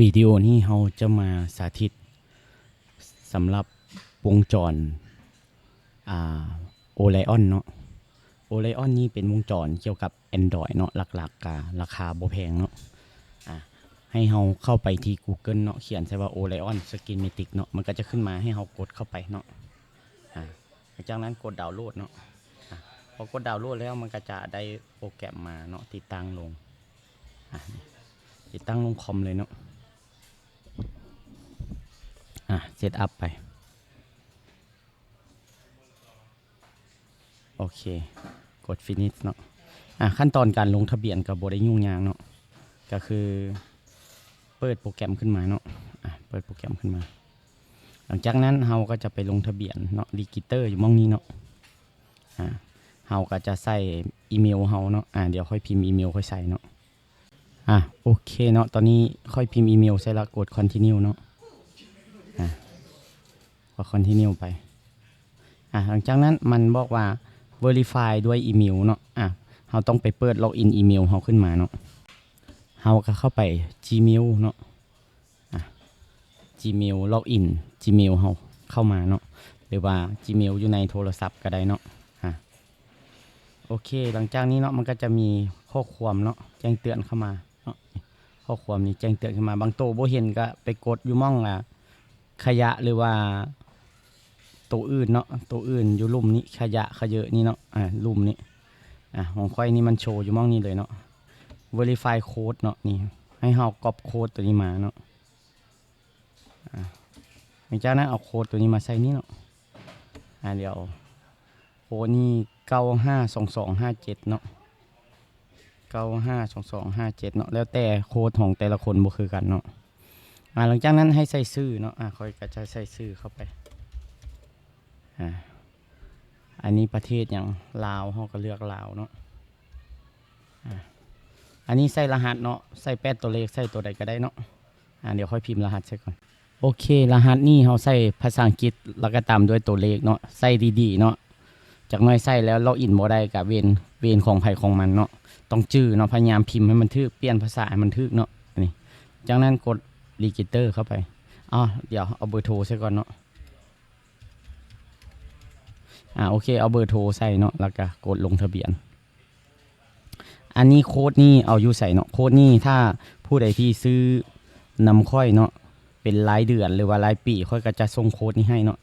วิดีโอนี้เราจะมาสาธิตสำหรับวงจรโอไลออนเนาะโอไลออนนี่เป็นวงจรเกี่ยวกับ Android เนาะหลักๆราคาบ่แพงเนาะให้เราเข้าไปที่ Google เนาะเขียนใช่ว่า Orion Schematic เนาะมันก็จะขึ้นมาให้เรากดเข้าไปเนาะจากนั้นกดดาวน์โหลดเนาะพอกดดาวน์โหลดแล้วมันก็จะได้โปรแกรมมาเนาะติดตั้งลงติดตั้งลงคอมเลยเนาะเซตอัพไปโอเคกด finish เนาะขั้นตอนการลงทะเบียนกับบ่ได้ยุ่งยากเนาะก็คือเปิดโปรแกรมขึ้นมาเนาะเปิดโปรแกรมขึ้นมาหลังจากนั้นเราก็จะไปลงทะเบียนเนาะรีจิสเตอร์อยู่มองนี้เนาะเราก็จะใส่อีเมลเราเนาะเดี๋ยวค่อยพิมพ์อีเมลค่อยใส่เนาะโอเคเนาะตอนนี้ค่อยพิมพ์อีเมลใส่แล้วกด continue เนาะก็ continue ไปหลังจากนั้นมันบอกว่า verify ด้วยอีเมลเนาะเราต้องไปเปิดล็อกอินอีเมลเราขึ้นมาเนาะเราก็เข้าไป Gmail เนาะGmail ล็อกอิน Gmail เราเข้ามาเนาะหรือว่า Gmail อยู่ในโทรศัพท์ก็ได้เนาะโอเคหลังจากนี้เนาะมันก็จะมีข้อความเนาะแจ้งเตือนเข้ามาเนาะข้อความนี้แจ้งเตือนขึ้นมาบางโตบ่เห็นก็ไปกดอยู่ม่องขยะหรือว่าตัวอื่นเนาะตัวอื่นอยู่ลุ่มนี้ขยะขยะนี่เนาะลุ่มนี้ของค่อยนี่มันโชว์อยู่ม่องนี้เลยเนาะ verify code เนาะนี่ให้เฮาก๊อปโค้ดตัวนี้มาเนาะหลังจากนั้นเอาโค้ดตัวนี้มาใส่นี่เนาะเดี๋ยวโค้ดนี่952257เนาะ952257เนาะแล้วแต่โค้ดของแต่ละคนบ่คือกันเนาะหลังจากนั้นให้ใส่ชื่อเนาะค่อยก็จะใส่ชื่อเข้าไปอันนี้ประเทศอย่างลาวเฮาก็เลือกลาวเนาะอันนี้ใส่รหัสเนาะใส่8ตัวเลขใส่ตัวใดก็ได้เนาะเดี๋ยวค่อยพิมพ์รหัสใส่ก่อนโอเครหัสนี่เฮาใส่ภาษาอังกฤษแล้วก็ตามด้วยตัวเลขเนาะใส่ดีๆเนาะจากน้อยใส่แล้วล็อกอินบ่ได้ก็เวนของไผของมันเนาะต้องจื้อเนาะพยายามพิมพ์ให้มันถูกเปลี่ยนภาษาให้มันถูกเนาะนี่จากนั้นกดรีจิสเตอร์เข้าไปเดี๋ยวเอาเบอร์โทรใส่ก่อนเนาะโอเคเอาเบอร์โทรใส่เนาะแล้วก็กดลงทะเบียนอันนี้โค้ดนี่เอาอยู่ใส่เนาะโค้ดนี่ถ้าผู้ใดที่ซื้อนำค่อยเนาะเป็นรายเดือนหรือว่ารายปีค่อยก็จะส่งโค้ดนี้ให้เนาะ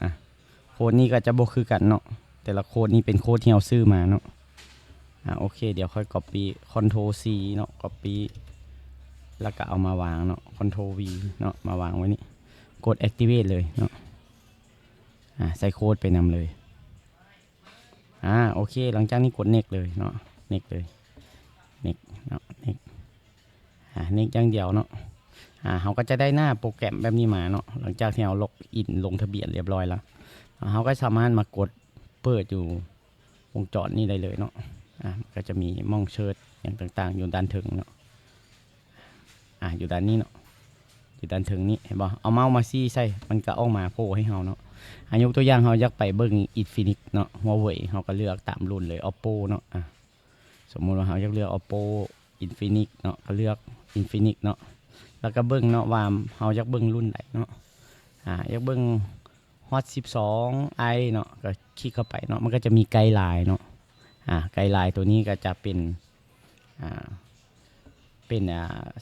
โค้ดนี้ก็จะบ่คือกันเนาะแต่ละโค้ดนี่เป็นโค้ดที่เราซื้อมาเนาะโอเคเดี๋ยวค่อย copy Ctrl C เนาะ copy แล้วก็เอามาวางเนาะ Ctrl V เนาะมาวางไว้นี่กด activate เลยเนาะใส่โค้ดไปนำเลยโอเคหลังจากนี้กด next เลยเนาะ next เลย next เนาะ next next อย่างเดียวเนาะเขาก็จะได้หน้าโปรแกรมแบบนี้มาเนาะหลังจากที่เราล็อกอินลงทะเบียนเรียบร้อยแล้วเขาก็สามารถมากดเปิดอยู่วงจรนี้ได้เลยเนาะก็จะมีม่องเชิดอย่างต่างๆอยู่ด้านถึงเนาะอยู่ด้านนี้เนาะอยู่ด้านถึงนี้เห็นบ่เอาเมาส์มาซี่ใส่มันก็ออกมาโผล่ให้เฮาเนาะยกตัวอย่างเฮาอยากไปเบิ่ง Infinix เนาะ Huawei เฮาก็เลือกตามรุ่นเลย Oppo เนาะสมมุติว่าเฮาอยากเลือก Oppo Infinix เนาะก็เลือก Infinix เนาะแล้วก็เบิ่งเนาะว่าเฮาอยากเบิ่งรุ่นใดเนาะอยากเบิ่ง Hot 12i เนาะก็คลิกเข้าไปเนาะมันก็จะมีไกด์ไลน์เนาะไกด์ไลน์ตัวนี้ก็จะเป็น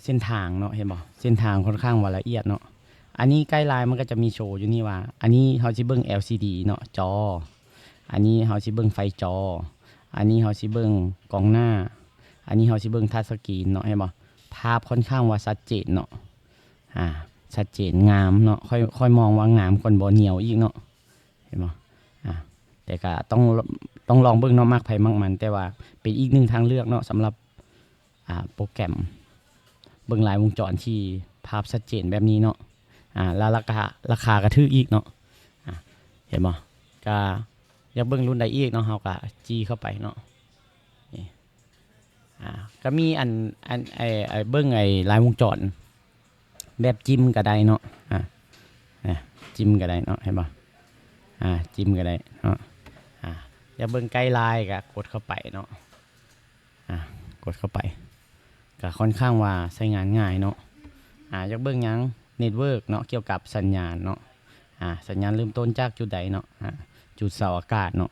เส้นทางเนาะเห็นบ่เส้นทางค่อนข้างว่าละเอียดเนาะอันนี้ไกด์ไลน์มันก็จะมีโชว์อยู่นี่ว่าอันนี้เฮาสิเบิ่ง LCD เนาะจออันนี้เฮาสิเบิ่งไฟจออันนี้เฮาสิเบิ่งกล้องหน้าอันนี้เฮาสิเบิ่งทัชสกรีนเนาะเห็นบ่ภาพค่อนข้างว่าชัดเจนเนาะชัดเจนงามเนาะค่อยมองว่างามก่อนบ่เหนียวอีกเนาะเห็นบ่แต่ก็ต้องลองเบิ่งเนาะมักไผมักมันแต่ว่าเป็นอีกหนึ่งทางเลือกเนาะสำหรับโปรแกรมเบิ่งหลายวงจรที่ภาพชัดเจนแบบนี้เนาะแล้วราคาก็ถูกอีกเนาะเห็นบ่ก็อยากเบิ่งรุ่นใดอีกเนาะเฮาก็จี้เข้าไปเนาะก็มีอันเบิ่งหลายวงจรแบบจิ้มก็ได้เนาะจิ้มก็ได้เนาะเห็นบ่จิ้มก็ได้เนาะอยากเบิ่งไกด์ไลน์ก็กดเข้าไปเนาะกดเข้าไปก็ค่อนข้างว่าใช้งานง่ายเนาะ อยากเบิ่งหยังเน็ตเวิร์กเนาะเกี่ยวกับสัญญาณเนาะสัญญาณเริ่มต้นจากจุดใดเนาะจุดเสาอากาศเนาะ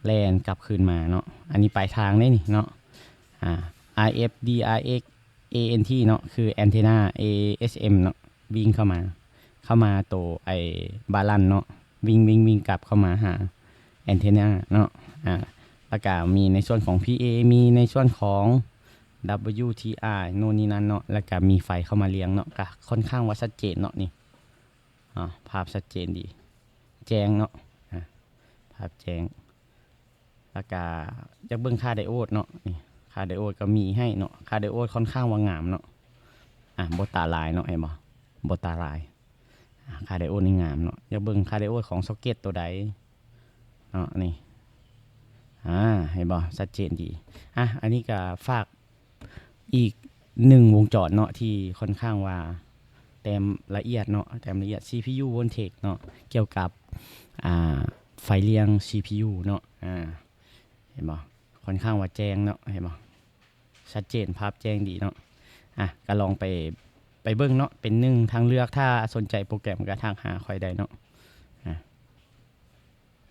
แล่นกลับคืนมาเนาะอันนี้ปลายทางได้นี่เนาะRF DRX ANT เนาะคือแอนเทนา ASM เนาะวิ่งเข้ามาโตไอบาลันเนาะวิ่งกลับเข้ามาหาแอนเทนาเนาะแล้วก็มีในส่วนของ PA มีในส่วนของ WTR โน่นนี่นั่นเนาะแล้วก็มีไฟเข้ามาเลี้ยงเนาะก็ค่อนข้างว่าชัดเจนเนาะนี่ภาพชัดเจนดีแจ้งเนาะภาพแจ้งแล้วก็อยากเบิ่งค่าไดโอดเนาะนี่ค่าไดโอดก็มีให้เนาะค่าไดโอดค่อนข้างว่างามเนาะบ่ตาลายเนาะเห็นบ่บ่ตาลายค่าไดโอดนี่งามเนาะอยากเบิ่งค่าไดโอดของซ็อกเก็ตตัวใดเนาะนี่เห็นบ่ชัดเจนดีอันนี้ก็ฝากอีก1วงจรเนาะที่ค่อนข้างว่าแต้มละเอียดเนาะแต้มละเอียด CPU voltage เนาะเกี่ยวกับไฟเลี้ยง CPU เนาะเห็นบ่ค่อนข้างว่าแจ้งเนาะเห็นบ่ชัดเจนภาพแจ้งดีเนาะก็ลองไปเบิ่งเนาะเป็น1ทางเลือกถ้าสนใจโปรแกรมก็ทักหาค่อยได้เนาะ